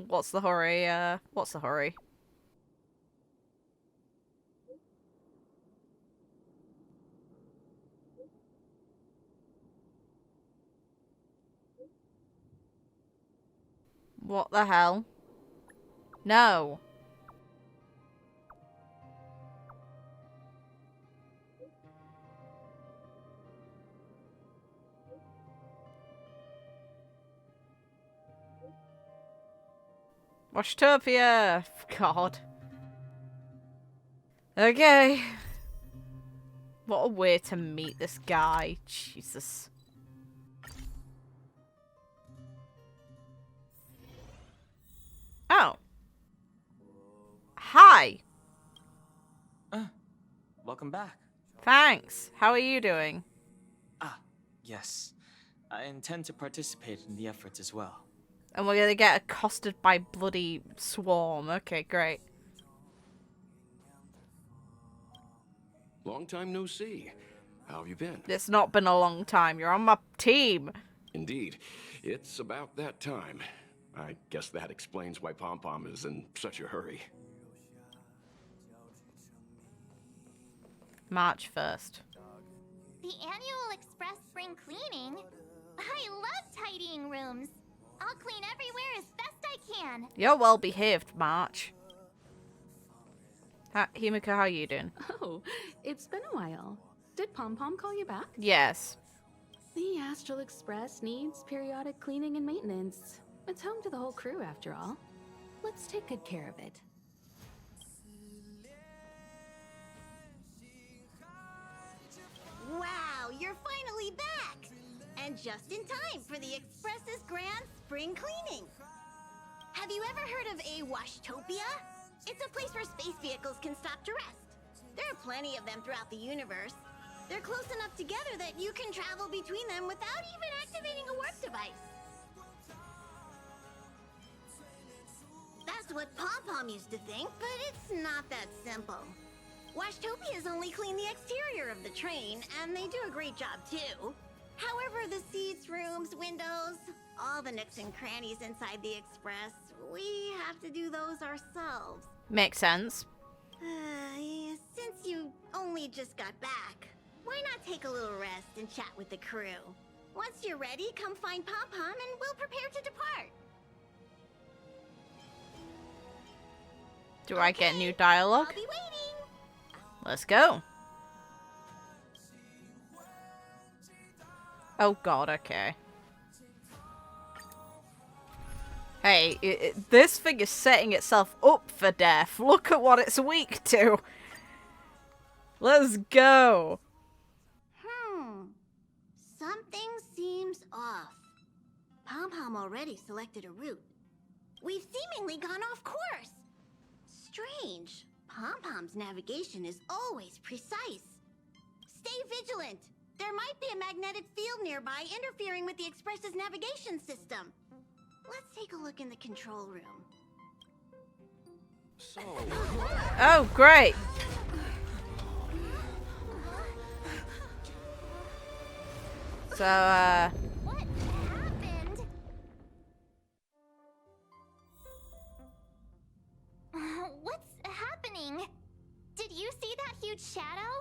What's the hurry? What's the hurry? What the hell? No. Washtopia! God. Okay. What a way to meet this guy. Jesus. Oh. Hi. Welcome back. Thanks. How are you doing? Ah, yes. I intend to participate in the efforts as well. And we're gonna get accosted by bloody swarm. Okay, great. Long time no see. How have you been? It's not been a long time. You're on my team. Indeed. It's about that time. I guess that explains why Pom-Pom is in such a hurry. March 1st. The annual Express Spring Cleaning? I love tidying rooms. I'll clean everywhere as best I can. You're well behaved, March. Himiko, how are you doing? Oh, it's been a while. Did Pom-Pom call you back? Yes. The Astral Express needs periodic cleaning and maintenance. It's home to the whole crew, after all. Let's take good care of it. Wow, you're finally back! And just in time for the Express's grand spring cleaning. Have you ever heard of a washtopia? It's a place where space vehicles can stop to rest. There are plenty of them throughout the universe. They're close enough together that you can travel between them without even activating a warp device. That's what Pom-Pom used to think, but it's not that simple. Washtopias only clean the exterior of the train, and they do a great job too. However, the seats, rooms, windows, all the nooks and crannies inside the Express, we have to do those ourselves. Makes sense. Since you only just got back, why not take a little rest and chat with the crew? Once you're ready, come find Pom-Pom and we'll prepare to depart. Do I get new dialogue? I'll be waiting. Let's go. Oh god, okay. Hey, this thing is setting itself up for death. Look at what it's weak to. Let's go. Something seems off. Pom-Pom already selected a route. We've seemingly gone off course. Strange. Pom-Pom's navigation is always precise. Stay vigilant. There might be a magnetic field nearby interfering with the Express's navigation system. Let's take a look in the control room. So, Oh, great. So, What happened? What's happening? Did you see that huge shadow?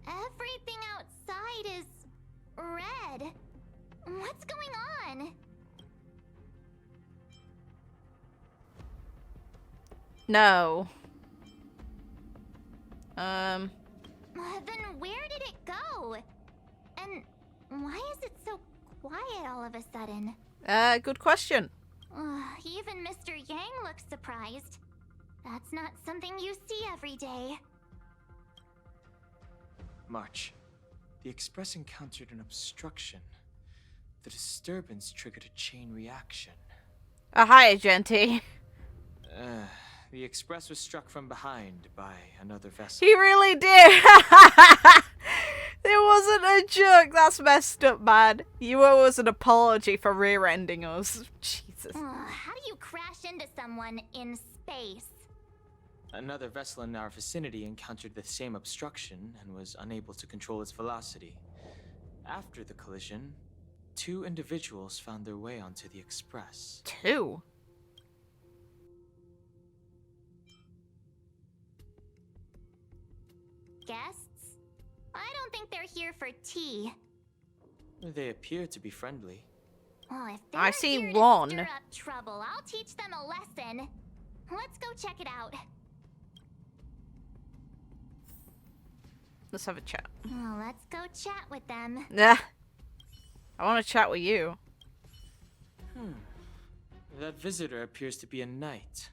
Everything outside is red. What's going on? no. Then where did it go? And why is it so quiet all of a sudden? Good question. Even Mr. Yang looks surprised. That's not something you see every day. March. The Express encountered an obstruction. The disturbance triggered a chain reaction. Hi, Argenti. The Express was struck from behind by another vessel. He really did. It wasn't a joke. That's messed up, man. You owe us an apology for rear-ending us. Jesus. How do you crash into someone in space? Another vessel in our vicinity encountered the same obstruction and was unable to control its velocity. After the collision, 2 individuals found their way onto the Express. 2? Guests? I don't think they're here for tea. They appear to be friendly. Well, if they're I see here one. to stir up trouble, I'll teach them a lesson. Let's go check it out. Let's have a chat. Oh, let's go chat with them. Nah. I want to chat with you. That visitor appears to be a knight.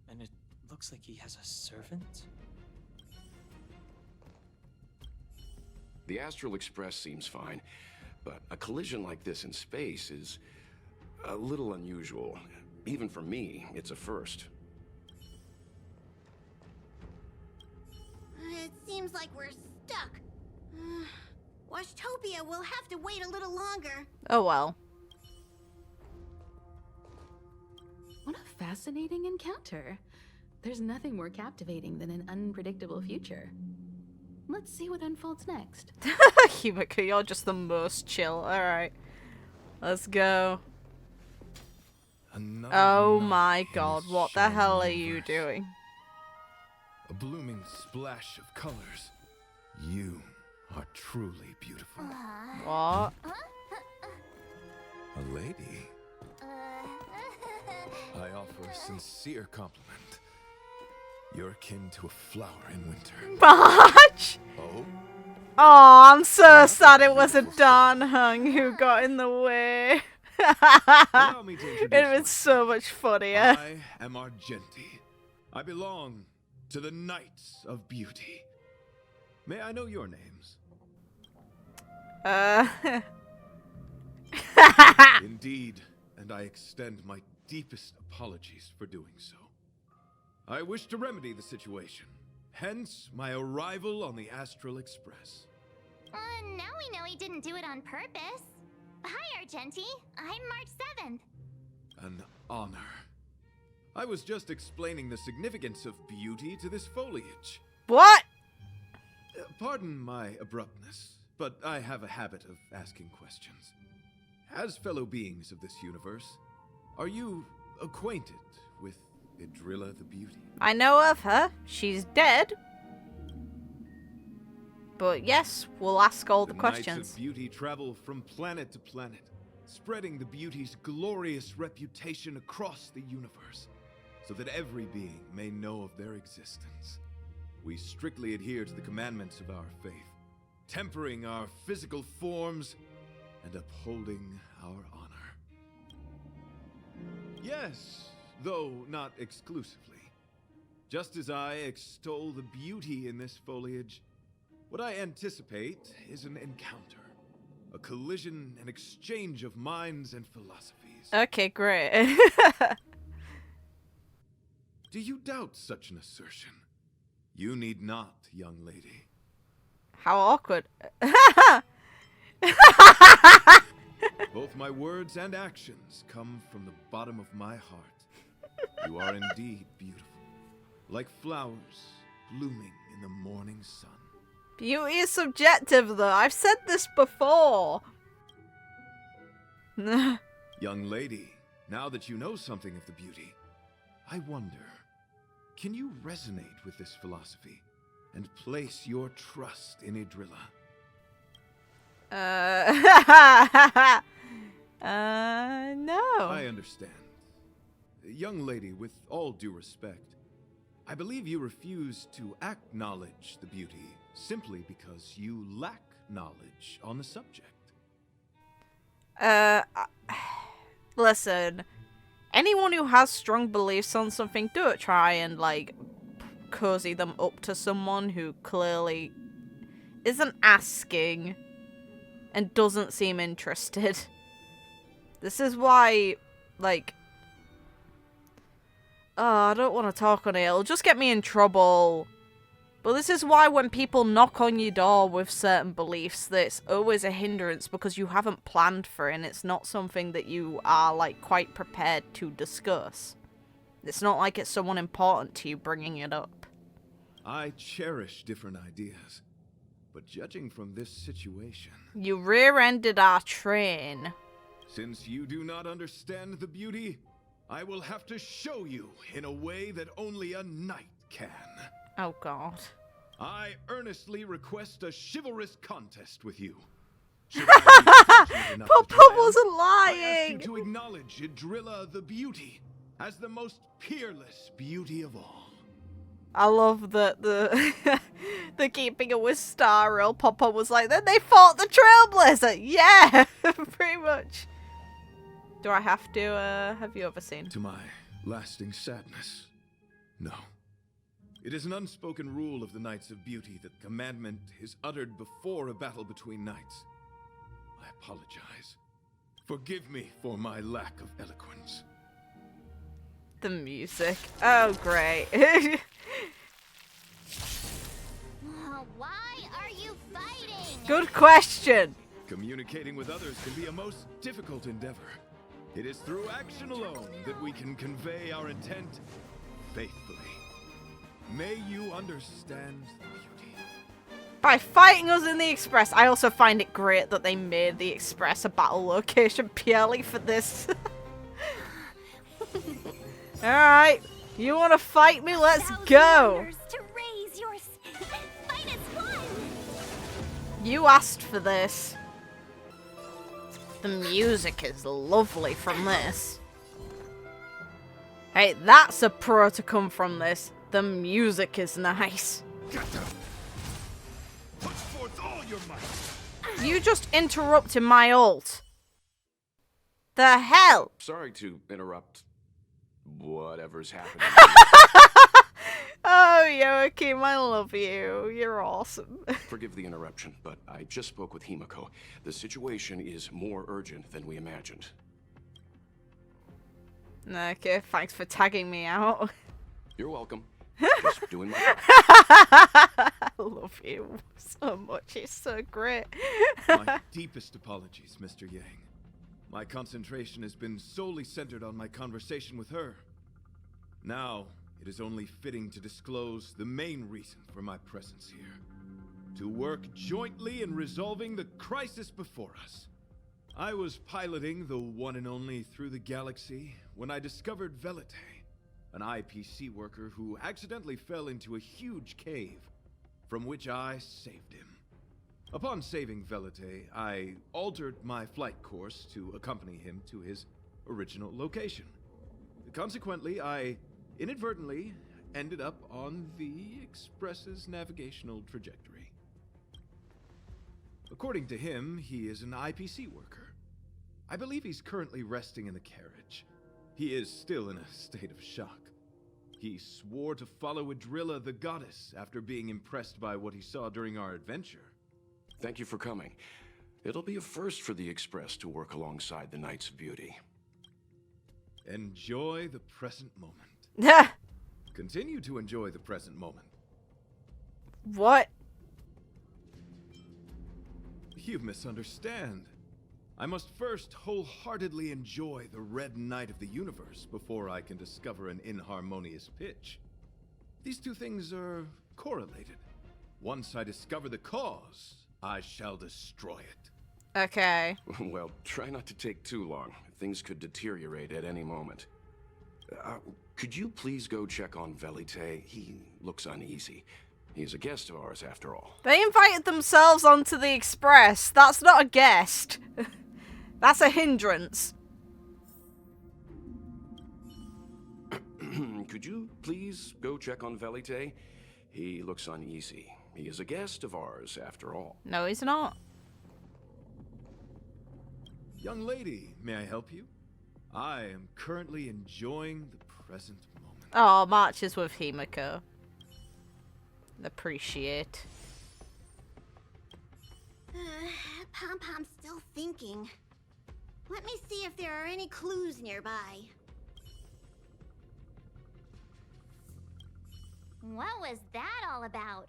And it looks like he has a servant? The Astral Express seems fine, but a collision like this in space is a little unusual. Even for me, it's a first. It seems like we're stuck. Washtopia will have to wait a little longer. Oh well. What a fascinating encounter. There's nothing more captivating than an unpredictable future. Let's see what unfolds next. Himiko, you're just the most chill. Alright. Let's go. Another Oh night my in god, this what the shining hell are you universe. doing? A blooming splash of colors. You are truly beautiful. What? A lady. I offer a sincere compliment. You're akin to a flower in winter. March? Oh? Oh, I'm so sad it was a Dan Hung who got in the way. Allow me to introduce It was so much funnier. I am Argenti. I belong to the Knights of Beauty. May I know your names? Indeed, and I extend my deepest apologies for doing so. I wish to remedy the situation, hence my arrival on the Astral Express. Now we know he didn't do it on purpose. Hi, Argenti. I'm March 7th. An honor. I was just explaining the significance of beauty to this foliage. What? Pardon my abruptness, but I have a habit of asking questions. As fellow beings of this universe, are you acquainted with Idrilla the Beauty? I know of her. She's dead. But yes, we'll ask all the Knights questions. of Beauty travel from planet to planet, spreading the beauty's glorious reputation across the universe, so that every being may know of their existence. We strictly adhere to the commandments of our faith, tempering our physical forms and upholding our honor. Yes, though not exclusively. Just as I extol the beauty in this foliage, what I anticipate is an encounter, a collision and exchange of minds and philosophies. Okay, great. Do you doubt such an assertion? You need not, young lady. How awkward. Both my words and actions come from the bottom of my heart. You are indeed beautiful, like flowers blooming in the morning sun. Beauty is subjective, though. I've said this before. Young lady, now that you know something of the beauty, I wonder, can you resonate with this philosophy and place your trust in Idrilla? No. I understand. Young lady, with all due respect, I believe you refuse to acknowledge the beauty simply because you lack knowledge on the subject. Listen. Anyone who has strong beliefs on something, don't try and, like, cozy them up to someone who clearly isn't asking and doesn't seem interested. This is why, like... Oh, I don't want to talk on it. It'll just get me in trouble. But this is why when people knock on your door with certain beliefs, that's always a hindrance because you haven't planned for it and it's not something that you are, like, quite prepared to discuss. It's not like it's someone important to you bringing it up. I cherish different ideas, but judging from this situation, You rear-ended our train. since you do not understand the beauty, I will have to show you in a way that only a knight can. Oh god. I earnestly request a chivalrous contest with you. Should I be fortunate enough to Pom-Pom triumph, wasn't I ask lying. you to acknowledge Idrilla the Beauty as the most peerless beauty of all. I love that the the keeping it with Star Rail. Pom-Pom was like, then they fought the Trailblazer. Yeah, pretty much. Do I have to, have you ever seen? To my lasting sadness, no. It is an unspoken rule of the Knights of Beauty that commandment is uttered before a battle between knights. I apologize. Forgive me for my lack of eloquence. The music. Oh, great. Why are you fighting? Good question. Communicating with others can be a most difficult endeavor. It is through action alone that we can convey our intent faithfully. May you understand the beauty. By fighting us in the Express, I also find it great that they made the Express a battle location purely for this. Alright, you want to fight me? Let's go. To raise your fight as one. You asked for this. The music is lovely from this. Hey, that's a pro to come from this. The music is nice. Put forth all your might. You just interrupted my ult. The hell? Sorry to interrupt whatever's happening. Oh, Joachim, I love you. You're awesome. Forgive the interruption, but I just spoke with Himiko. The situation is more urgent than we imagined. Okay, thanks for tagging me out. You're welcome. Just doing my job. I love you so much. It's so great. My deepest apologies, Mr. Yang. My concentration has been solely centered on my conversation with her. Now, it is only fitting to disclose the main reason for my presence here. To work jointly in resolving the crisis before us. I was piloting the one and only Through the Galaxy when I discovered Velite, an IPC worker who accidentally fell into a huge cave, from which I saved him. Upon saving Velite, I altered my flight course to accompany him to his original location. Consequently, I inadvertently ended up on the Express's navigational trajectory. According to him, he is an IPC worker. I believe he's currently resting in the carriage. He is still in a state of shock. He swore to follow Idrilla the goddess after being impressed by what he saw during our adventure. Thank you for coming. It'll be a first for the Express to work alongside the Knights of Beauty. Enjoy the present moment. Continue to enjoy the present moment. What? You misunderstand. I must first wholeheartedly enjoy the red night of the universe before I can discover an inharmonious pitch. These two things are correlated. Once I discover the cause, I shall destroy it. Okay. Well, try not to take too long. Things could deteriorate at any moment. Could you please go check on Velite? He looks uneasy. He's a guest of ours, after all. They invited themselves onto the Express. That's not a guest. That's a hindrance. Could you please go check on Velite? He looks uneasy. He is a guest of ours, after all. No, he's not. Young lady, may I help you? I am currently enjoying the present moment. Oh, marches with Himiko. Appreciate. Pom-Pom's still thinking. Let me see if there are any clues nearby. What was that all about?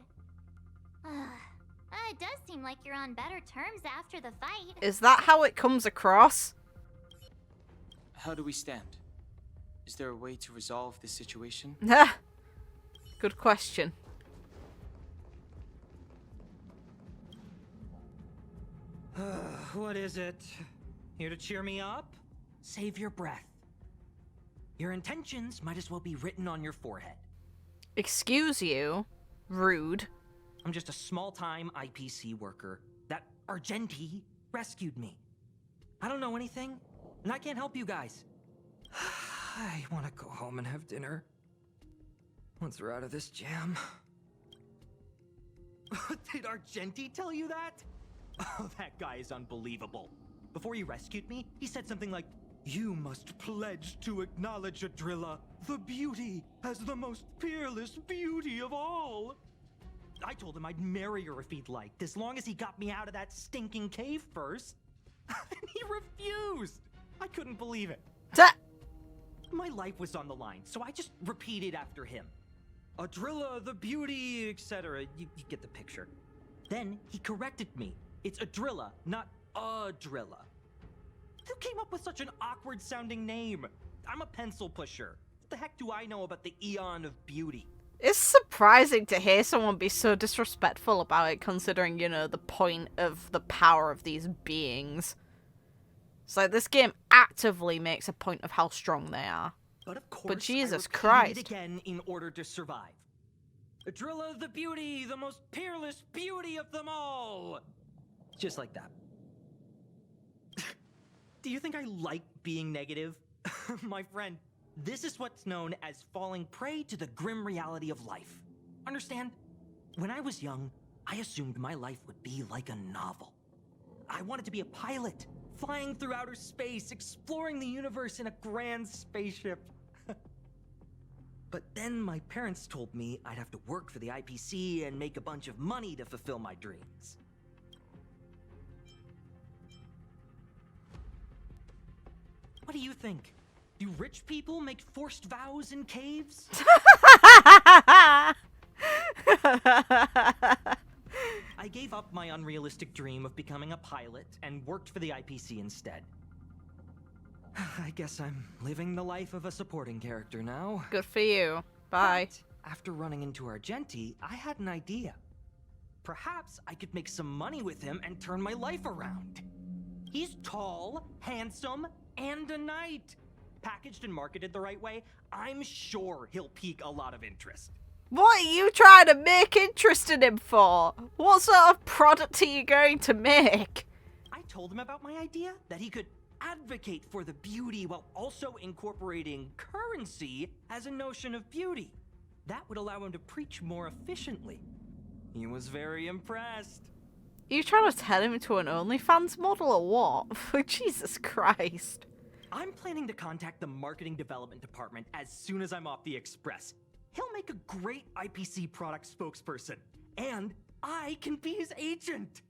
It does seem like you're on better terms after the fight. Is that how it comes across? How do we stand? Is there a way to resolve this situation? Good question. What is it? Here to cheer me up? Save your breath. Your intentions might as well be written on your forehead. Excuse you. Rude. I'm just a small-time IPC worker. That Argenti rescued me. I don't know anything, and I can't help you guys. I want to go home and have dinner. Once we're out of this jam. Did Argenti tell you that? Oh, that guy is unbelievable. Before he rescued me, he said something like, "You must pledge to acknowledge Adrilla, the beauty, as the most peerless beauty of all." I told him I'd marry her if he'd liked, as long as he got me out of that stinking cave first. And he refused. I couldn't believe it. My life was on the line, so I just repeated after him. Adrilla, the beauty, etc. You get the picture. Then he corrected me. It's Adrilla, not Adrilla. Who came up with such an awkward sounding name? I'm a pencil pusher. What the heck do I know about the Eon of Beauty? It's surprising to hear someone be so disrespectful about it, considering, you know, the point of the power of these beings. It's like this game actively makes a point of how strong they are. But of course, But Jesus I repeated Christ. it again in order to survive. Adrilla the beauty, the most peerless beauty of them all. Just like that. Do you think I like being negative? My friend, this is what's known as falling prey to the grim reality of life. Understand? When I was young, I assumed my life would be like a novel. I wanted to be a pilot, flying through outer space, exploring the universe in a grand spaceship. But then my parents told me I'd have to work for the IPC and make a bunch of money to fulfill my dreams. What do you think? Do rich people make forced vows in caves? I gave up my unrealistic dream of becoming a pilot and worked for the IPC instead. I guess I'm living the life of a supporting character now. Good for you. Bye. But after running into Argenti, I had an idea. Perhaps I could make some money with him and turn my life around. He's tall, handsome, and a knight. Packaged and marketed the right way, I'm sure he'll pique a lot of interest. What are you trying to make interest in him for? What sort of product are you going to make? I told him about my idea, that he could advocate for the beauty while also incorporating currency as a notion of beauty. That would allow him to preach more efficiently. He was very impressed. Are you trying to turn him into an OnlyFans model or what? Jesus Christ. I'm planning to contact the marketing development department as soon as I'm off the express. He'll make a great IPC product spokesperson, and I can be his agent.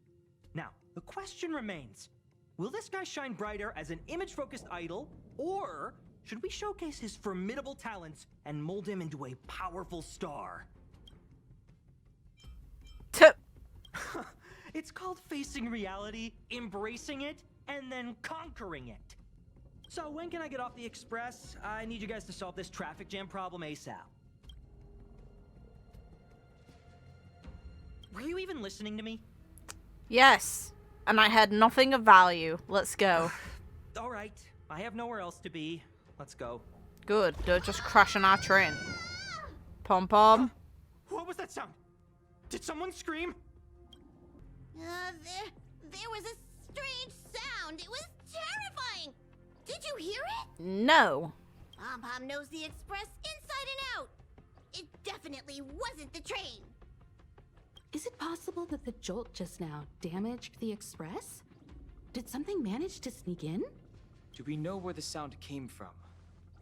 Now, the question remains, will this guy shine brighter as an image-focused idol, or should we showcase his formidable talents and mold him into a powerful star? It's called facing reality, embracing it, and then conquering it. So when can I get off the express? I need you guys to solve this traffic jam problem ASAP. Were you even listening to me? Yes. And I had nothing of value. Let's go. All right. I have nowhere else to be. Let's go. Good. Don't just crash on our train. Pom-Pom. What was that sound? Did someone scream? There was a strange sound. It was terrifying. Did you hear it? No. Pom-Pom knows the express inside and out. It definitely wasn't the train. Is it possible that the jolt just now damaged the express? Did something manage to sneak in? Do we know where the sound came from?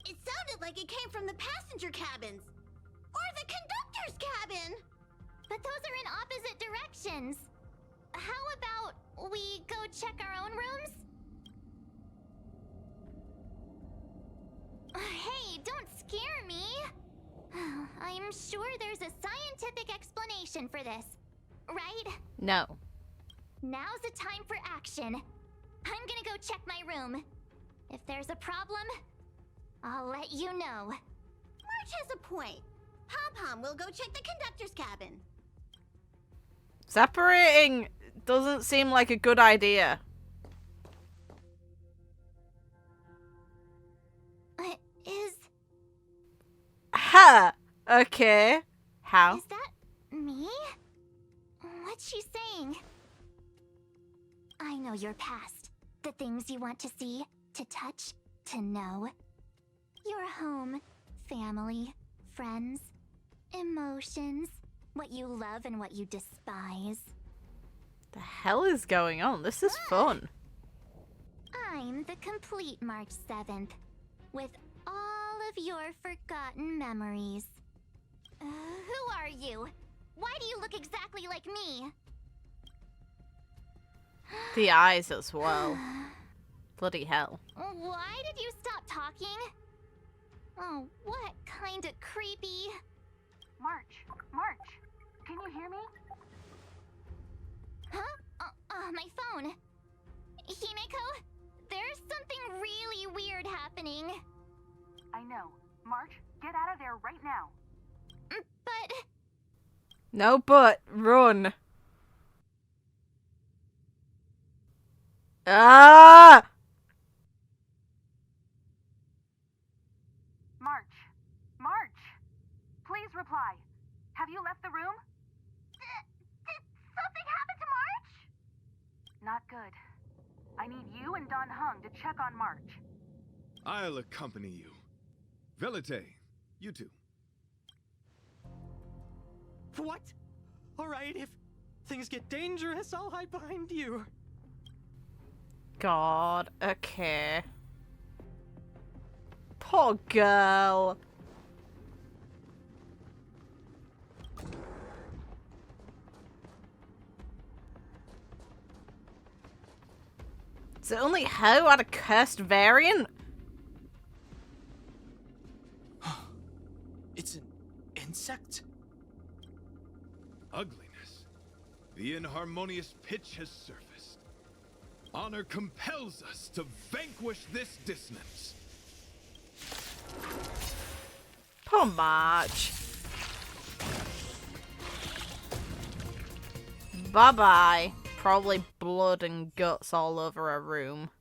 It sounded like it came from the passenger cabins. Or the conductor's cabin. But those are in opposite directions. How about we go check our own rooms? Hey, don't scare me. I'm sure there's a scientific explanation for this, right? No. Now's the time for action. I'm gonna go check my room. If there's a problem, I'll let you know. Marge has a point. Pom-Pom will go check the conductor's cabin. Separating doesn't seem like a good idea. Is Ha! Okay. How? that me? What's she saying? I know your past. The things you want to see, to touch, to know. Your home, family, friends, emotions, what you love and what you despise. The hell is going on? This is fun. I'm the complete March 7th, with all of your forgotten memories. Who are you? Why do you look exactly like me? The eyes as well. Bloody hell. Why did you stop talking? Oh, what kind of creepy... March, can you hear me? Huh? My phone. Himeko, there's something really weird happening. I know. March, get out of there right now. But... No, but run. Ah! March, please reply. Have you left the room? Did something happen to March? Not good. I need you and Don Hung to check on March. I'll accompany you. Velite, you two. What? Alright, if things get dangerous, I'll hide behind you. God, okay. Poor girl. Is it only her who had a cursed variant? It's an insect? Ugliness. The inharmonious pitch has surfaced. Honor compels us to vanquish this dissonance. Poor March. Bye-bye. Probably blood and guts all over her room.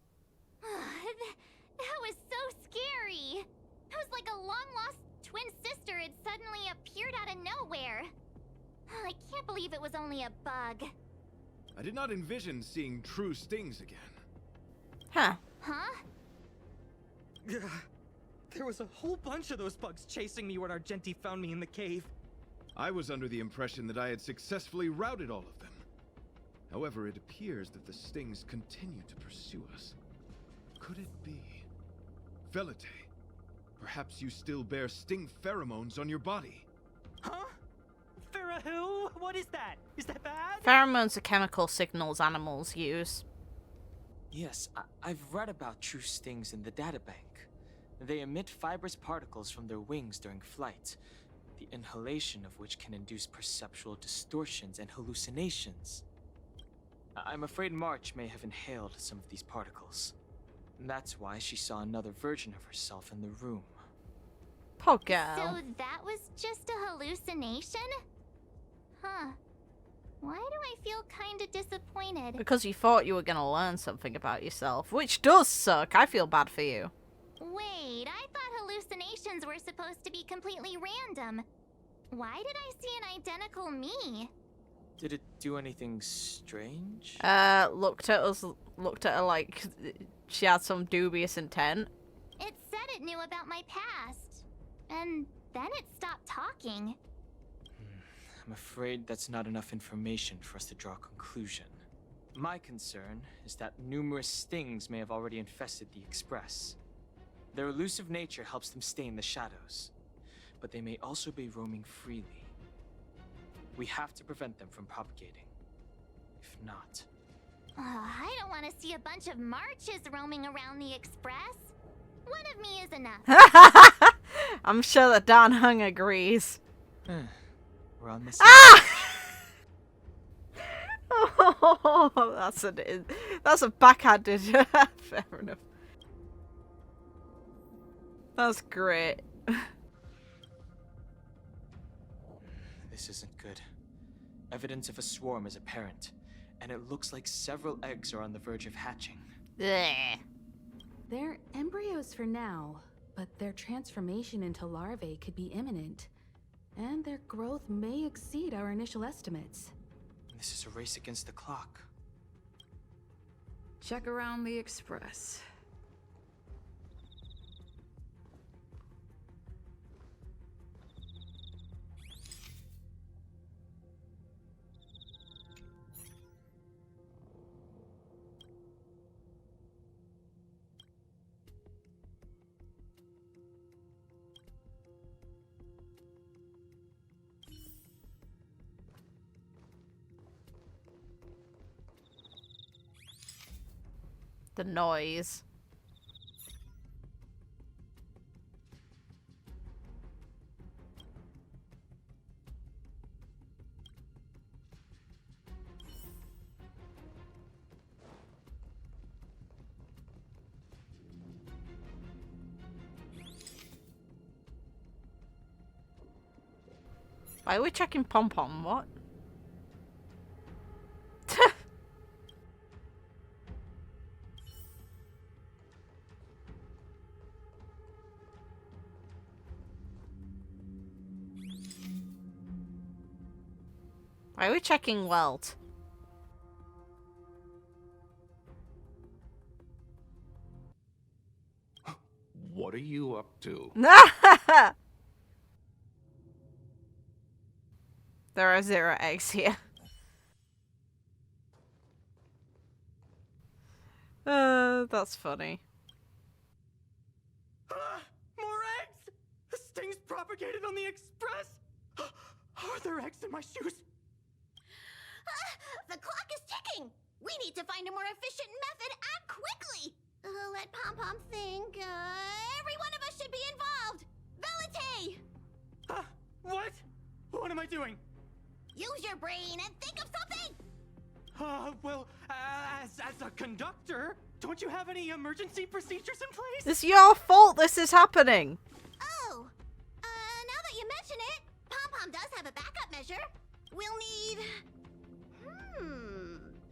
That was so scary. It was like a long-lost twin sister had suddenly appeared out of nowhere. I can't believe it was only a bug. I did not envision seeing true stings again. Huh. Huh? There was a whole bunch of those bugs chasing me when Argenti found me in the cave. I was under the impression that I had successfully routed all of them. However, it appears that the stings continue to pursue us. Could it be? Velite, perhaps you still bear sting pheromones on your body. Huh? Farah, what is that? Is that bad? Pheromones are chemical signals animals use. Yes, I've read about true stings in the databank. They emit fibrous particles from their wings during flight, the inhalation of which can induce perceptual distortions and hallucinations. I'm afraid March may have inhaled some of these particles. And that's why she saw another version of herself in the room. Poor girl. So that was just a hallucination? Huh. Why do I feel kinda disappointed? Because you thought you were gonna learn something about yourself, which does suck. I feel bad for you. Wait, I thought hallucinations were supposed to be completely random. Why did I see an identical me? Did it do anything strange? Looked at her like she had some dubious intent. It said it knew about my past. And then it stopped talking. I'm afraid that's not enough information for us to draw a conclusion. My concern is that numerous stings may have already infested the Express. Their elusive nature helps them stay in the shadows, but they may also be roaming freely. We have to prevent them from propagating. If not... I don't want to see a bunch of Marches roaming around the Express. One of me is enough. I'm sure that Dan Hung agrees. We're on this. Ah! Oh, that's a backhanded. Fair enough. That's great. This isn't good. Evidence of a swarm is apparent, and it looks like several eggs are on the verge of hatching. Bleh. They're embryos for now, but their transformation into larvae could be imminent. And their growth may exceed our initial estimates. This is a race against the clock. Check around the express. The noise. Why are we checking Pom-Pom? What? Why are we checking Welt? What are you up to? There are 0 eggs here. That's funny. More eggs! This thing's propagated on the express! Are there eggs in my shoes? The clock is ticking! We need to find a more efficient method. Act quickly! Let Pom-Pom think. Every one of us should be involved! Velite! What? What am I doing? Use your brain and think of something! Well, as a conductor, don't you have any emergency procedures in place? It's your fault this is happening! Oh! Now that you mention it, Pom-Pom does have a backup measure. We'll need...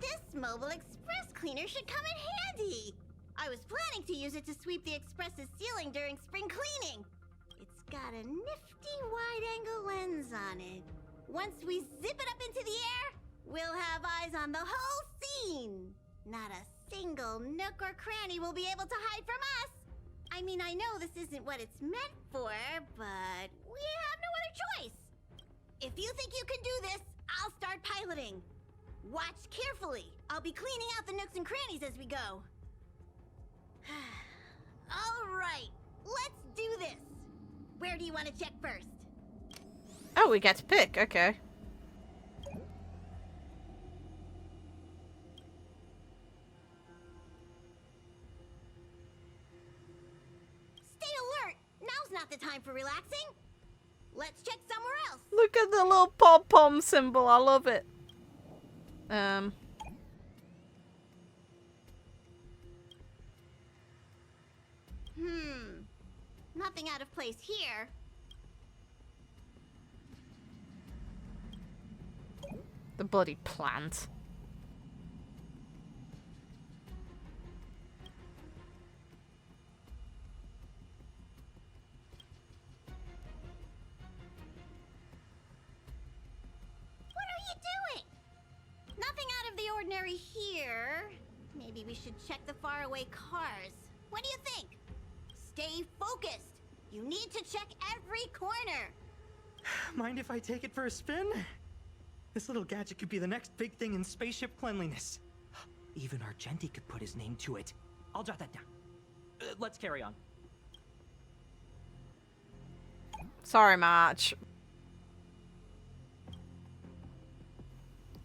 This mobile express cleaner should come in handy. I was planning to use it to sweep the express's ceiling during spring cleaning. It's got a nifty wide-angle lens on it. Once we zip it up into the air, we'll have eyes on the whole scene. Not a single nook or cranny will be able to hide from us. I mean, I know this isn't what it's meant for, but we have no other choice. If you think you can do this, I'll start piloting. Watch carefully. I'll be cleaning out the nooks and crannies as we go. All right, let's do this. Where do you want to check first? Oh, we get to pick. Okay. Stay alert. Now's not the time for relaxing. Let's check somewhere else. Look at the little pom-pom symbol. I love it. Nothing out of place here. The bloody plant. What are you doing? Nothing out of the ordinary here. Maybe we should check the faraway cars. What do you think? Stay focused. You need to check every corner. Mind if I take it for a spin? This little gadget could be the next big thing in spaceship cleanliness. Even Argenti could put his name to it. I'll jot that down. Let's carry on. Sorry, March.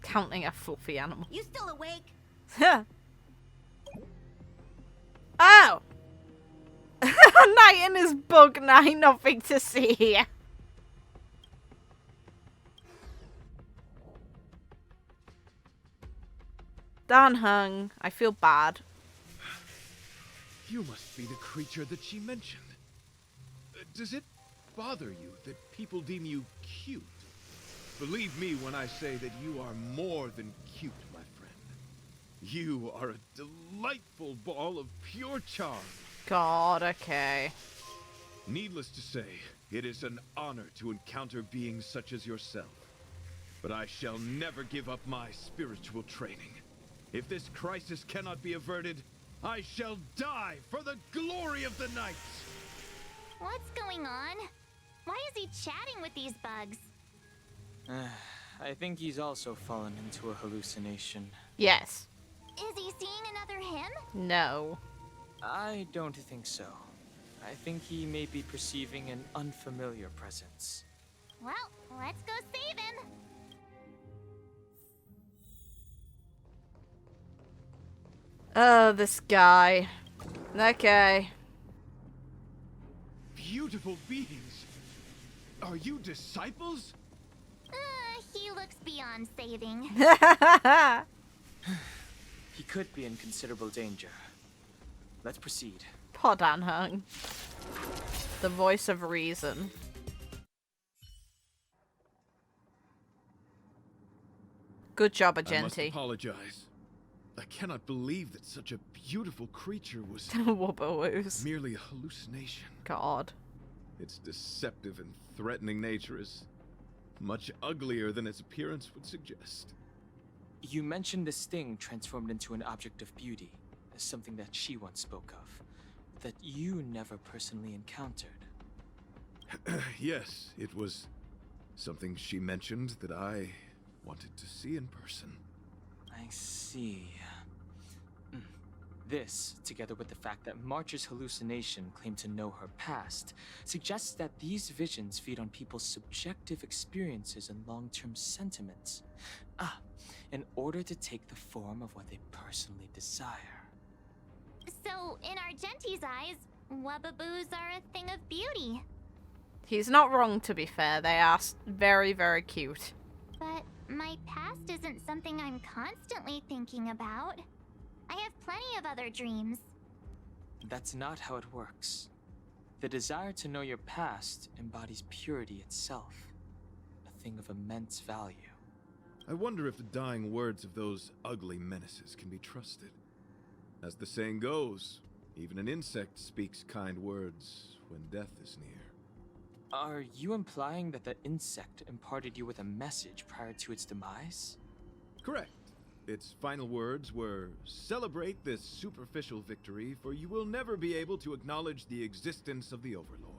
Counting a fluffy animal. You still awake? Oh! Night in his bug night, nothing to see here. Dan Hung, I feel bad. You must be the creature that she mentioned. Does it bother you that people deem you cute? Believe me when I say that you are more than cute, my friend. You are a delightful ball of pure charm. God, okay. Needless to say, it is an honor to encounter beings such as yourself. But I shall never give up my spiritual training. If this crisis cannot be averted, I shall die for the glory of the night! What's going on? Why is he chatting with these bugs? I think he's also fallen into a hallucination. Yes. Is he seeing another him? No. I don't think so. I think he may be perceiving an unfamiliar presence. Well, let's go save him. Oh, this guy. Okay. Beautiful beings! Are you disciples? He looks beyond saving. He could be in considerable danger. Let's proceed. Poor Dan Hung. The voice of reason. Good job, I must Argenti. apologize. I cannot believe that such a beautiful creature was Wubba-woos. merely a hallucination. God. Its deceptive and threatening nature is much uglier than its appearance would suggest. You mentioned this thing transformed into an object of beauty, something that she once spoke of, that you never personally encountered. Yes, it was something she mentioned that I wanted to see in person. I see. This, together with the fact that March's hallucination claimed to know her past, suggests that these visions feed on people's subjective experiences and long-term sentiments. In order to take the form of what they personally desire. So, in Argenti's eyes, Wubbaboos are a thing of beauty. He's not wrong, to be fair. They are very, very cute. But my past isn't something I'm constantly thinking about. I have plenty of other dreams. That's not how it works. The desire to know your past embodies purity itself, a thing of immense value. I wonder if the dying words of those ugly menaces can be trusted. As the saying goes, even an insect speaks kind words when death is near. Are you implying that the insect imparted you with a message prior to its demise? Correct. Its final words were, "Celebrate this superficial victory, for you will never be able to acknowledge the existence of the Overlord."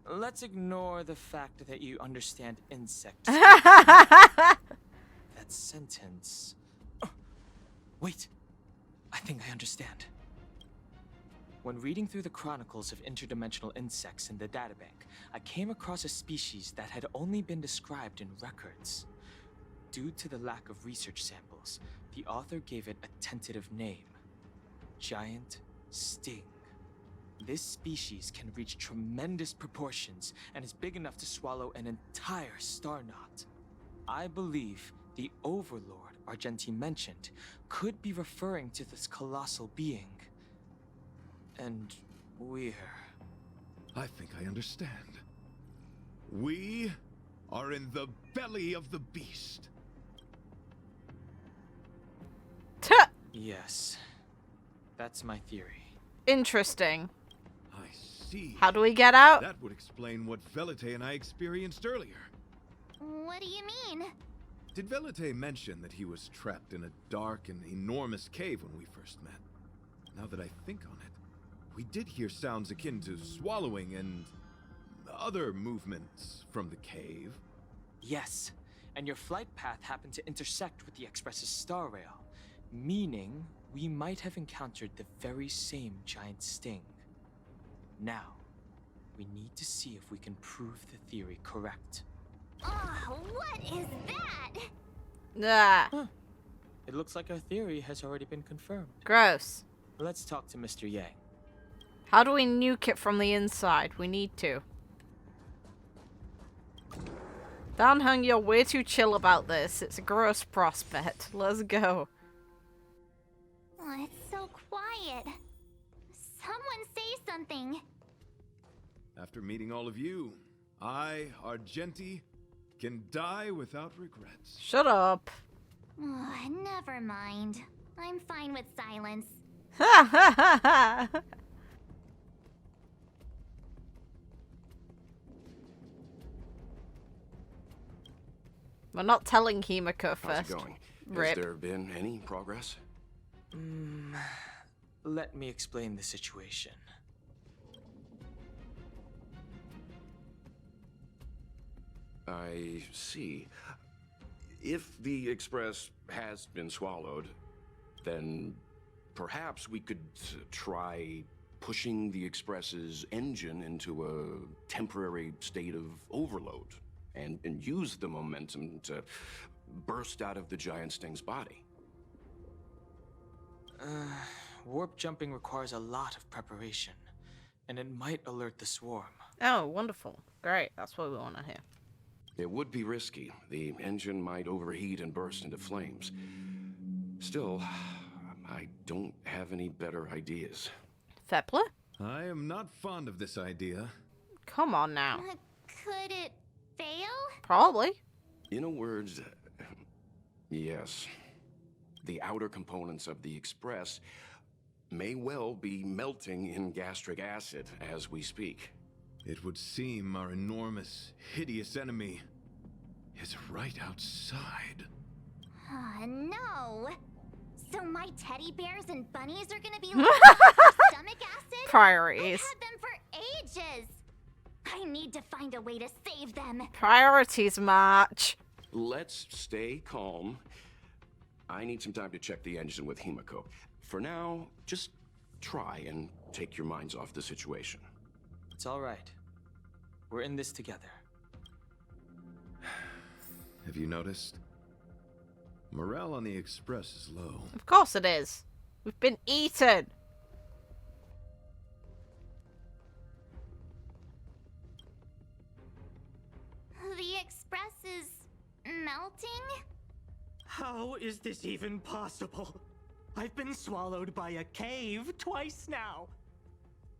Let's ignore the fact that you understand insects. That sentence... Oh, wait, I think I understand. When reading through the chronicles of interdimensional insects in the databank, I came across a species that had only been described in records. Due to the lack of research samples, the author gave it a tentative name: Giant Sting. This species can reach tremendous proportions and is big enough to swallow an entire star knot. I believe the Overlord Argenti mentioned could be referring to this colossal being. And I think I understand. We are in the belly of the beast. Yes, that's my theory. Interesting. I see. How do we get out? That would explain what Velite and I experienced earlier. What do you mean? Did Velite mention that he was trapped in a dark and enormous cave when we first met? Now that I think on it, we did hear sounds akin to swallowing and other movements from the cave. Yes, and your flight path happened to intersect with the Express's star rail, meaning we might have encountered the very same giant sting. Now, we need to see if we can prove the theory correct. Oh, what is that? Nah. It looks like our theory has already been confirmed. Gross. Let's talk to Mr. Yang. How do we nuke it from the inside? We need to. Dan Hung, you're way too chill about this. It's a gross prospect. Let's go. Oh, it's so quiet. Someone say something. After meeting all of you, I, Argenti, can die without regrets. Shut up. Never mind. I'm fine with silence. Ha ha ha ha! We're not telling Himiko How's first. it going? Rip. Has there been any progress? Let me explain the situation. I see. If the Express has been swallowed, then perhaps we could try pushing the Express's engine into a temporary state of overload and use the momentum to burst out of the giant Sting's body. Warp jumping requires a lot of preparation, and it might alert the swarm. Oh, wonderful. Great. That's what we want to hear. It would be risky. The engine might overheat and burst into flames. Still, I don't have any better ideas. Fepler? I am not fond of this idea. Come on now. Could it fail? In Probably. a word, yes. The outer components of the Express may well be melting in gastric acid as we speak. It would seem our enormous, hideous enemy is right outside. No. So my teddy bears and bunnies are gonna be like stomach acid? Priorities. I've had them for ages. I need to find a way to save them. Priorities, March. Let's stay calm. I need some time to check the engine with Himiko. For now, just try and take your minds off the situation. It's all right. We're in this together. Have you noticed? Morale on the Express is low. Of course it is. We've been eaten. The Express is melting? How is this even possible? I've been swallowed by a cave twice now.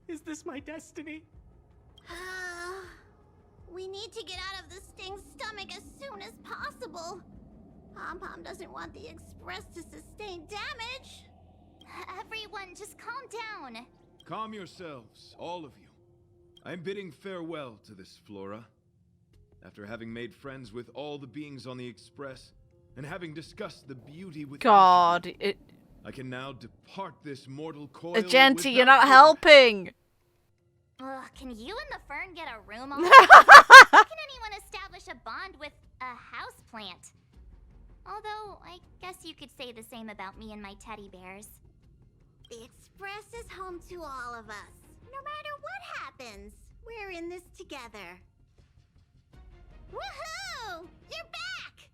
Is this my destiny? We need to get out of the Sting's stomach as soon as possible. Pom-Pom doesn't want the Express to sustain damage. Everyone, just calm down. Calm yourselves, all of you. I'm bidding farewell to this Flora. After having made friends with all the beings on the Express, and having discussed the beauty with God, I can now depart this mortal coil. Argenti, you're without not regret. helping. Ugh, can you and the Fern get a room already? How can anyone establish a bond with a houseplant? Although, I guess you could say the same about me and my teddy bears. The Express is home to all of us. No matter what happens, we're in this together. Woohoo! You're back!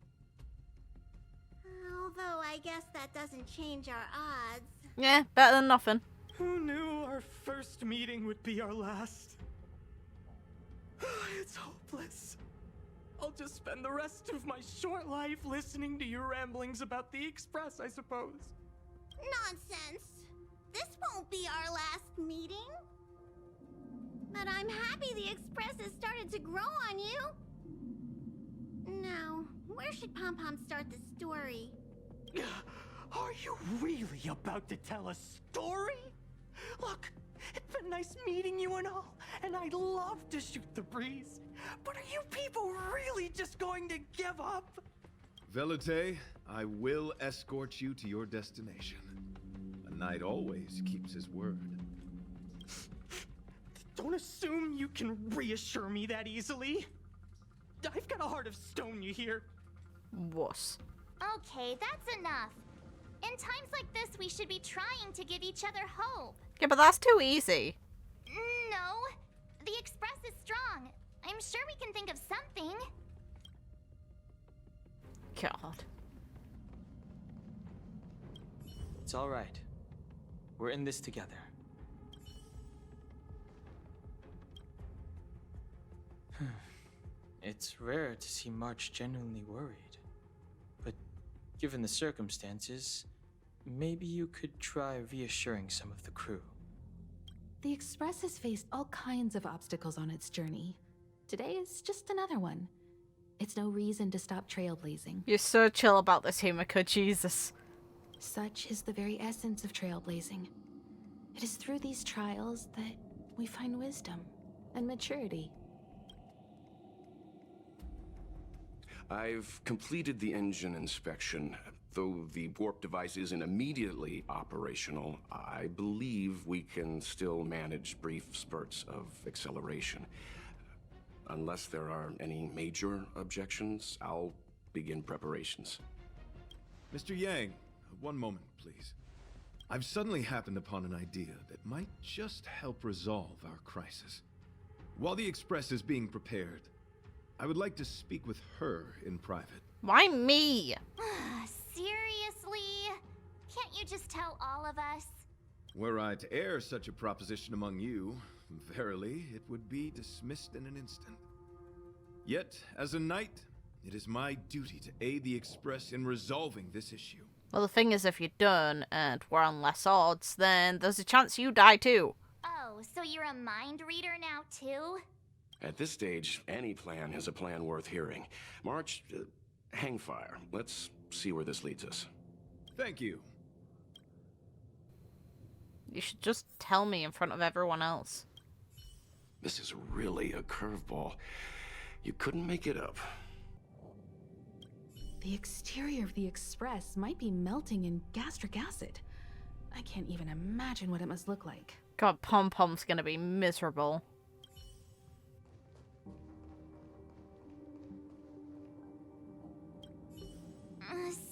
Although I guess that doesn't change our odds. Yeah, better than nothing. Who knew our first meeting would be our last? It's hopeless. I'll just spend the rest of my short life listening to your ramblings about the Express, I suppose. Nonsense. This won't be our last meeting. But I'm happy the Express has started to grow on you. Now, where should Pom-Pom start the story? Are you really about to tell a story? Look, it's been nice meeting you and all, and I'd love to shoot the breeze. But are you people really just going to give up? Velute, I will escort you to your destination. A knight always keeps his word. Don't assume you can reassure me that easily. I've got a heart of stone, you hear? Wuss. Okay, that's enough. In times like this, we should be trying to give each other hope. Yeah, but that's too easy. No, the Express is strong. I'm sure we can think of something. God. It's all right. We're in this together. It's rare to see March genuinely worried. But given the circumstances, maybe you could try reassuring some of the crew. The Express has faced all kinds of obstacles on its journey. Today is just another one. It's no reason to stop trailblazing. You're so chill about this, Himiko, Jesus. Such is the very essence of trailblazing. It is through these trials that we find wisdom and maturity. I've completed the engine inspection. Though the warp device isn't immediately operational, I believe we can still manage brief spurts of acceleration. Unless there are any major objections, I'll begin preparations. Mr. Yang, one moment, please. I've suddenly happened upon an idea that might just help resolve our crisis. While the Express is being prepared, I would like to speak with her in private. Why me? Seriously? Can't you just tell all of us? Were I to air such a proposition among you, verily, it would be dismissed in an instant. Yet, as a knight, it is my duty to aid the Express in resolving this issue. Well, the thing is, if you don't, and we're on less odds, then there's a chance you die too. Oh, so you're a mind reader now too? At this stage, any plan is a plan worth hearing. March, hang fire. Let's see where this leads us. Thank you. You should just tell me in front of everyone else. This is really a curveball. You couldn't make it up. The exterior of the Express might be melting in gastric acid. I can't even imagine what it must look like. God, Pom-Pom's gonna be miserable.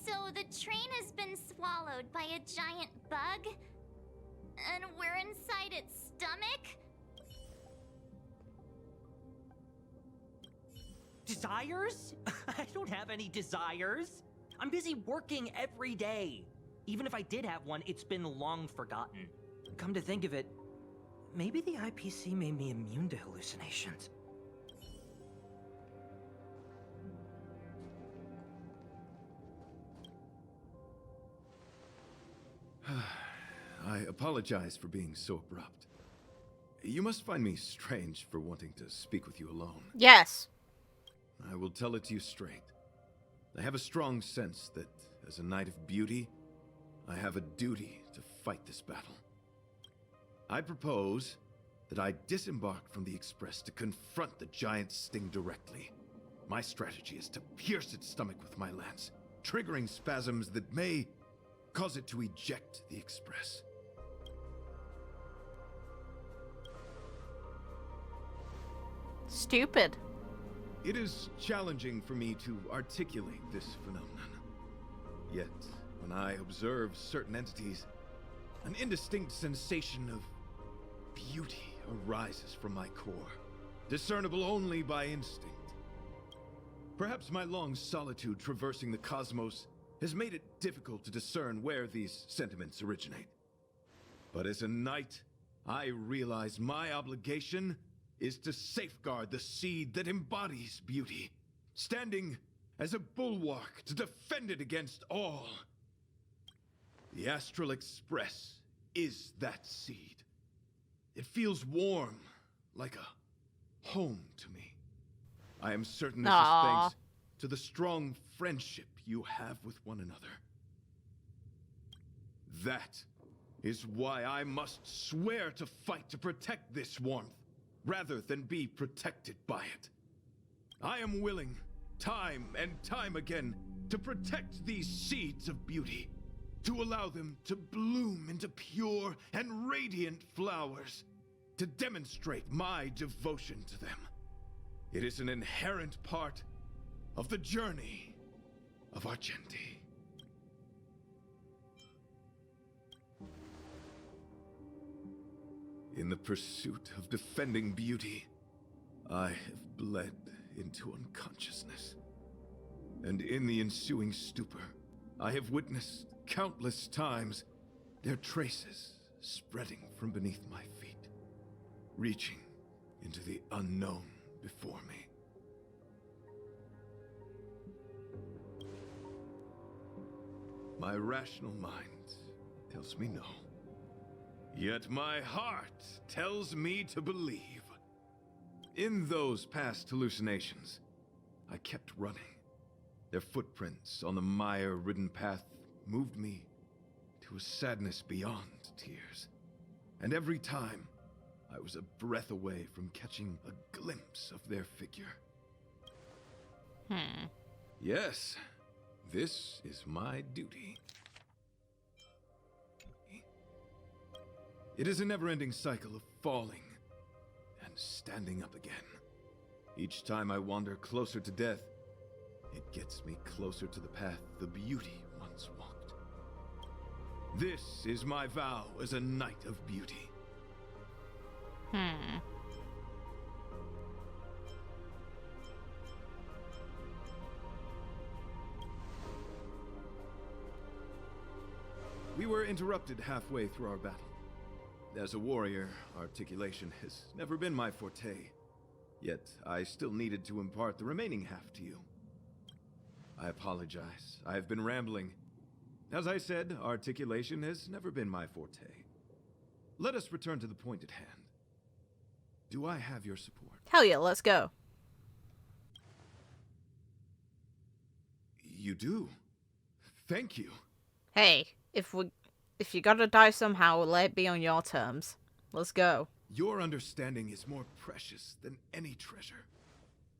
So the train has been swallowed by a giant bug? And we're inside its stomach? Desires? I don't have any desires. I'm busy working every day. Even if I did have one, it's been long forgotten. Come to think of it, maybe the IPC made me immune to hallucinations. I apologize for being so abrupt. You must find me strange for wanting to speak with you alone. Yes. I will tell it to you straight. I have a strong sense that, as a knight of beauty, I have a duty to fight this battle. I propose that I disembark from the Express to confront the giant sting directly. My strategy is to pierce its stomach with my lance, triggering spasms that may cause it to eject the Express. Stupid. It is challenging for me to articulate this phenomenon. Yet, when I observe certain entities, an indistinct sensation of beauty arises from my core, discernible only by instinct. Perhaps my long solitude traversing the cosmos has made it difficult to discern where these sentiments originate. But as a knight, I realize my obligation is to safeguard the seed that embodies beauty, standing as a bulwark to defend it against all. The Astral Express is that seed. It feels warm, like a home to me. I am certain this is thanks to the strong friendship you have with one another. That is why I must swear to fight to protect this warmth, rather than be protected by it. I am willing, time and time again, to protect these seeds of beauty, to allow them to bloom into pure and radiant flowers, to demonstrate my devotion to them. It is an inherent part of the journey of Argenti. In the pursuit of defending beauty, I have bled into unconsciousness. And in the ensuing stupor, I have witnessed countless times their traces spreading from beneath my feet, reaching into the unknown before me. My rational mind tells me no. Yet my heart tells me to believe. In those past hallucinations, I kept running. Their footprints on the mire-ridden path moved me to a sadness beyond tears. And every time, I was a breath away from catching a glimpse of their figure. Yes, this is my duty. It is a never-ending cycle of falling and standing up again. Each time I wander closer to death, it gets me closer to the path the beauty once walked. This is my vow as a knight of beauty. We were interrupted halfway through our battle. As a warrior, articulation has never been my forte. Yet, I still needed to impart the remaining half to you. I apologize. I have been rambling. As I said, articulation has never been my forte. Let us return to the point at hand. Do I have your support? Hell yeah, let's go. You do. Thank you. Hey, if you gotta die somehow, let it be on your terms. Let's go. Your understanding is more precious than any treasure.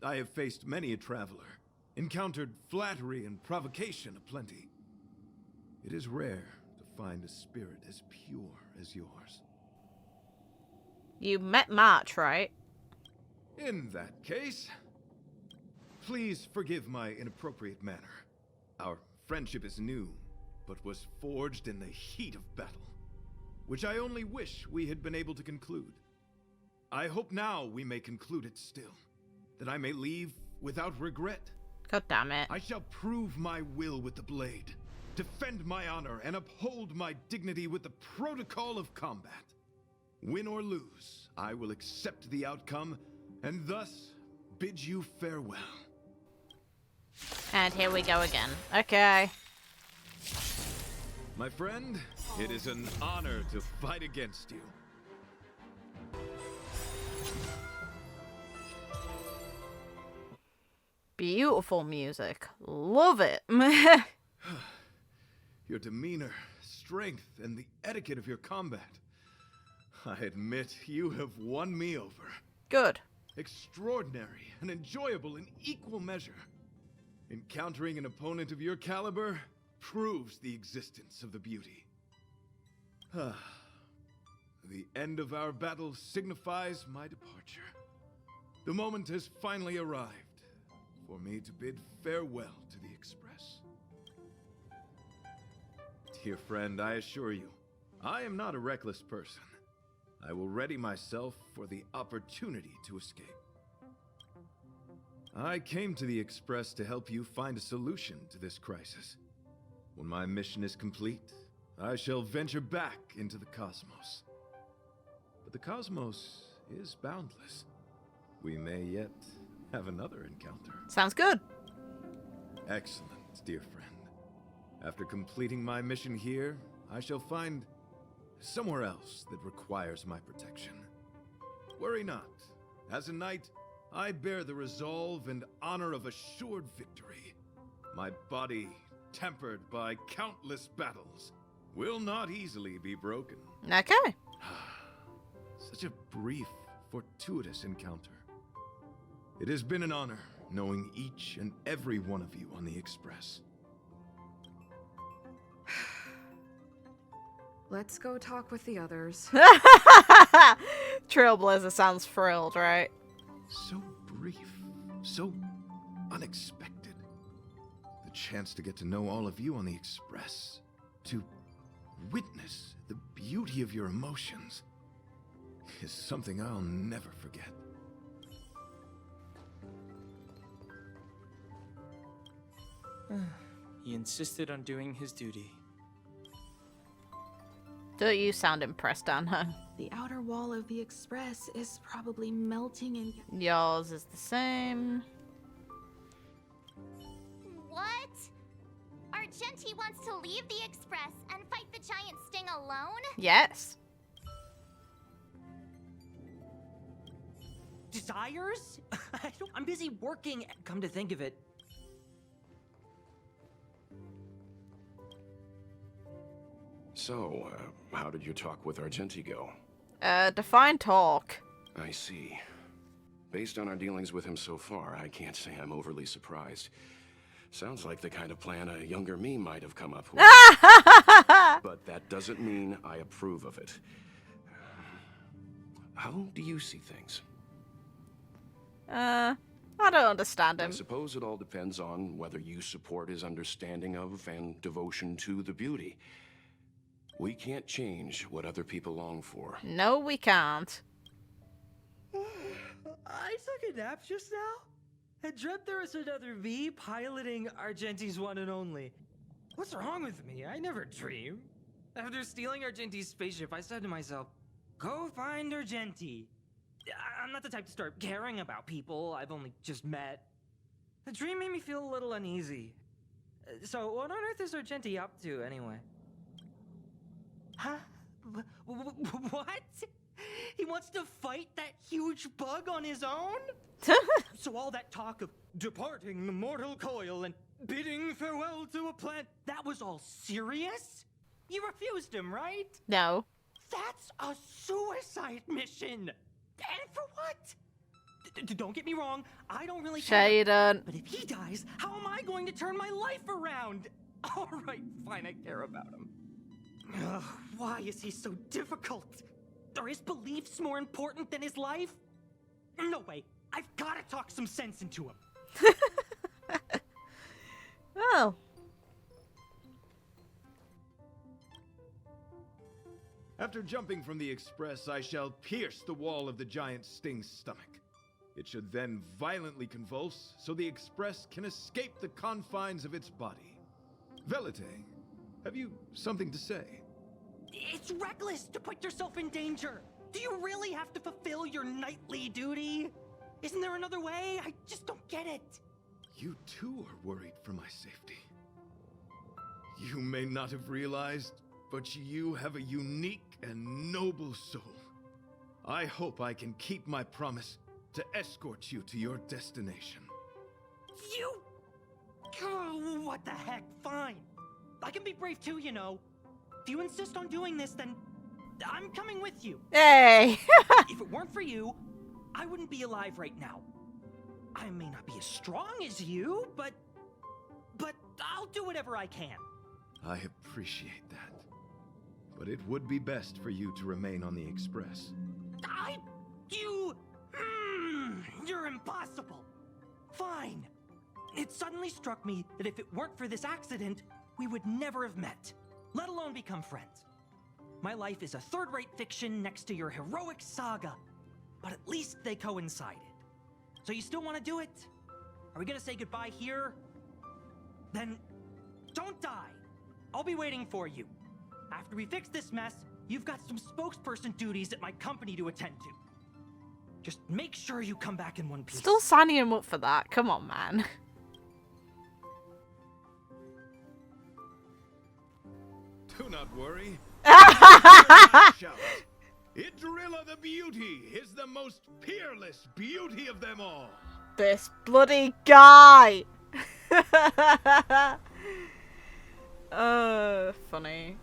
I have faced many a traveler, encountered flattery and provocation aplenty. It is rare to find a spirit as pure as yours. You met March, right? In that case, please forgive my inappropriate manner. Our friendship is new, but was forged in the heat of battle, which I only wish we had been able to conclude. I hope now we may conclude it still, that I may leave without regret. God damn it. I shall prove my will with the blade, defend my honor, and uphold my dignity with the protocol of combat. Win or lose, I will accept the outcome, and thus bid you farewell. And here we go again. Okay. My friend, it is an honor to fight against you. Beautiful music. Love it. Your demeanor, strength, and the etiquette of your combat. I admit you have won me over. Good. Extraordinary and enjoyable in equal measure. Encountering an opponent of your caliber proves the existence of the beauty. The end of our battle signifies my departure. The moment has finally arrived for me to bid farewell to the Express. Dear friend, I assure you, I am not a reckless person. I will ready myself for the opportunity to escape. I came to the Express to help you find a solution to this crisis. When my mission is complete, I shall venture back into the cosmos. But the cosmos is boundless. We may yet have another encounter. Sounds good. Excellent, dear friend. After completing my mission here, I shall find somewhere else that requires my protection. Worry not. As a knight, I bear the resolve and honor of assured victory. My body, tempered by countless battles, will not easily be broken. Okay. Such a brief, fortuitous encounter. It has been an honor knowing each and every one of you on the Express. Let's go talk with the others. Trailblazer sounds thrilled, right? So brief, so unexpected. The chance to get to know all of you on the Express, to witness the beauty of your emotions, is something I'll never forget. He insisted on doing his duty. Don't you sound impressed, Anna? The outer wall of the Express is probably melting and... Yours is the same. What? Argenti wants to leave the Express and fight the giant sting alone? Yes. Desires? I'm busy working. Come to think of it. So, how did your talk with Argenti go? Define talk. I see. Based on our dealings with him so far, I can't say I'm overly surprised. Sounds like the kind of plan a younger me might have come up with. But that doesn't mean I approve of it. How do you see things? I don't understand I him. suppose it all depends on whether you support his understanding of and devotion to the beauty. We can't change what other people long for. No, we can't. I took a nap just now. I dreamt there was another me piloting Argenti's one and only. What's wrong with me? I never dream. After stealing Argenti's spaceship, I said to myself, go find Argenti. I'm not the type to start caring about people I've only just met. The dream made me feel a little uneasy. So what on earth is Argenti up to anyway? Huh? What? He wants to fight that huge bug on his own? So all that talk of departing the mortal coil and bidding farewell to a plant, that was all serious? You refused him, right? No. That's a suicide mission! And for what? Don't get me wrong, I don't really care. Shaden. But if he dies, how am I going to turn my life around? Alright, fine, I care about him. Ugh, why is he so difficult? Are his beliefs more important than his life? No way. I've got to talk some sense into him. Oh. After jumping from the express, I shall pierce the wall of the giant sting's stomach. It should then violently convulse, so the express can escape the confines of its body. Velite, have you something to say? It's reckless to put yourself in danger. Do you really have to fulfill your nightly duty? Isn't there another way? I just don't get it. You too are worried for my safety. You may not have realized, but you have a unique and noble soul. I hope I can keep my promise to escort you to your destination. You... Oh, what the heck? Fine. I can be brave too, you know. If you insist on doing this, then I'm coming with you. Hey. If it weren't for you, I wouldn't be alive right now. I may not be as strong as you, but I'll do whatever I can. I appreciate that. But it would be best for you to remain on the express. You're impossible. Fine. It suddenly struck me that if it weren't for this accident, we would never have met, let alone become friends. My life is a third-rate fiction next to your heroic saga, but at least they coincided. So you still want to do it? Are we gonna say goodbye here? Then don't die. I'll be waiting for you. After we fix this mess, you've got some spokesperson duties at my company to attend to. Just make sure you come back in one piece. Still signing him up for that. Come on, man. Do not worry. Shout. Idrilla the Beauty is the most peerless beauty of them all. This bloody guy. Funny.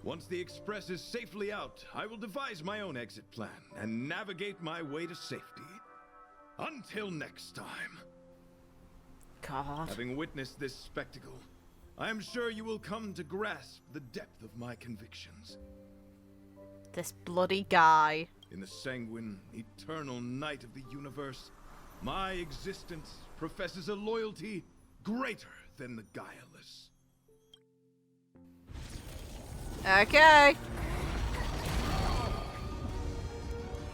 Once the express is safely out, I will devise my own exit plan and navigate my way to safety. Until next time. God. Having witnessed this spectacle, I am sure you will come to grasp the depth of my convictions. This bloody guy. In the sanguine, eternal night of the universe, my existence professes a loyalty greater than the guileless. Okay.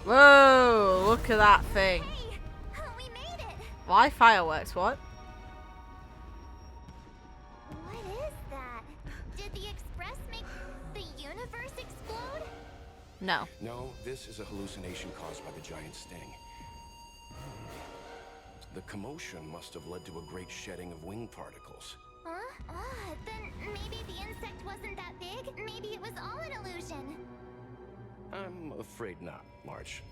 Whoa, look at that thing. Hey, we made it. Why fireworks? What? What is that? Did the express make the universe explode? No. No, this is a hallucination caused by the giant sting. The commotion must have led to a great shedding of wing particles. Huh? Then maybe the insect wasn't that big. Maybe it was all an illusion. I'm afraid not, March.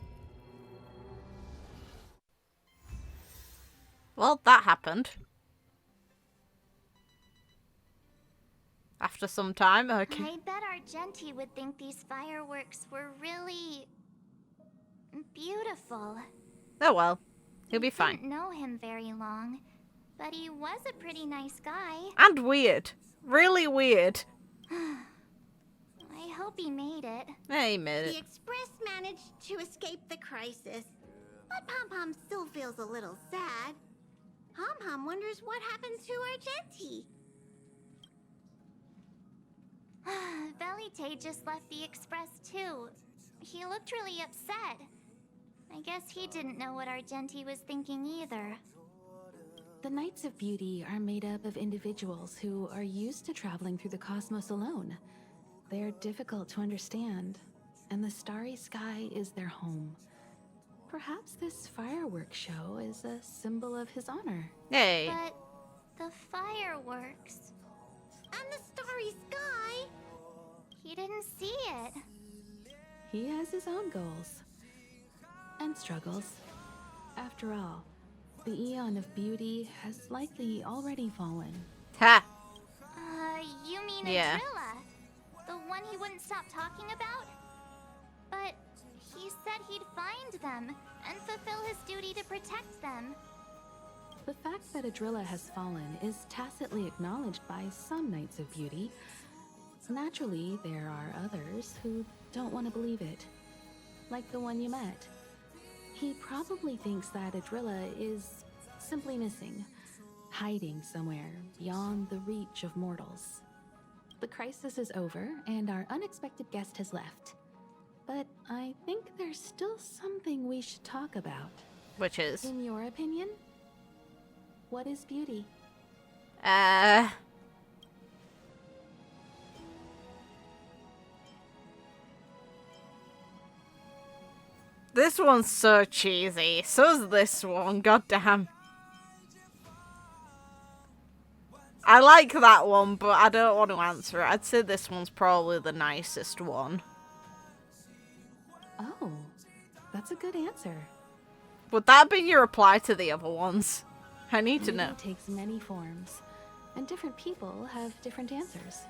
Well, that happened. After some time, okay. I bet Argenti would think these fireworks were really beautiful. Oh well. He'll be fine. Didn't know him very long, but he was a pretty nice guy. And weird. Really weird. I hope he made it. Yeah, he made The it. Express managed to escape the crisis, but Pom-Pom still feels a little sad. Pom-Pom wonders what happened to Argenti. Velite just left the Express too. He looked really upset. I guess he didn't know what Argenti was thinking either. The Knights of Beauty are made up of individuals who are used to traveling through the cosmos alone. They're difficult to understand, and the starry sky is their home. Perhaps this fireworks show is a symbol of his honor. Hey. But the fireworks and the starry sky, he didn't see it. He has his own goals and struggles. After all, the Eon of Beauty has likely already fallen. Ha! You mean Yeah. Adrilla? The one he wouldn't stop talking about? But he said he'd find them and fulfill his duty to protect them. The fact that Adrilla has fallen is tacitly acknowledged by some Knights of Beauty. Naturally, there are others who don't want to believe it. Like the one you met. He probably thinks that Adrilla is simply missing, hiding somewhere beyond the reach of mortals. The crisis is over, and our unexpected guest has left. But I think there's still something we should talk about. Which is? In your opinion, what is beauty? This one's so cheesy. So's this one, goddamn. I like that one, but I don't want to answer it. I'd say this one's probably the nicest one. Oh, that's a good answer. Would that have been your reply to the other ones? I need to know. Beauty takes many forms, and different people have different answers.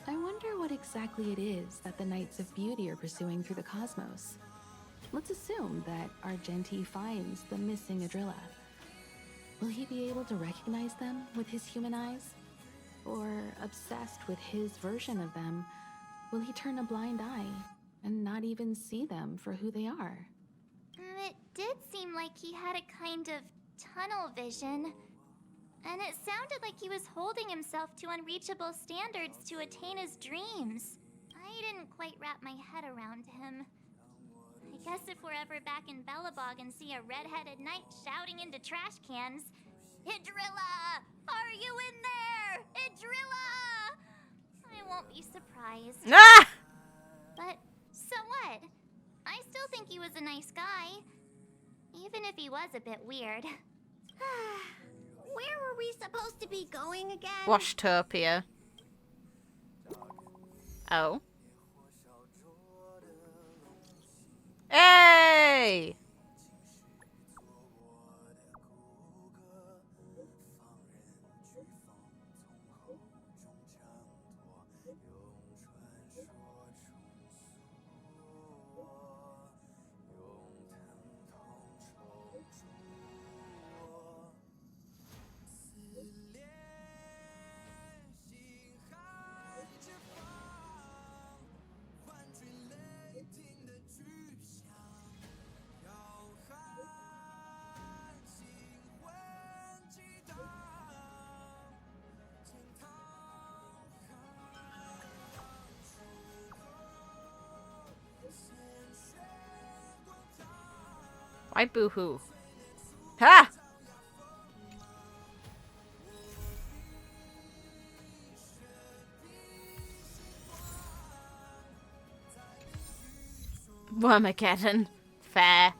I wonder what exactly it is that the Knights of Beauty are pursuing through the cosmos. Let's assume that Argenti finds the missing Adrilla. Will he be able to recognize them with his human eyes? Or, obsessed with his version of them, will he turn a blind eye and not even see them for who they are? It did seem like he had a kind of tunnel vision. And it sounded like he was holding himself to unreachable standards to attain his dreams. I didn't quite wrap my head around him. I guess if we're ever back in Belobog and see a red-headed knight shouting into trash cans, "Idrilla! Are you in there? Idrilla!" I won't be surprised. Ah! But so what? I still think he was a nice guy. Even if he was a bit weird. Where were we supposed to be going again? Washtopia. Oh. Hey! Why boo-hoo? Ha! Wormageddon. Fair.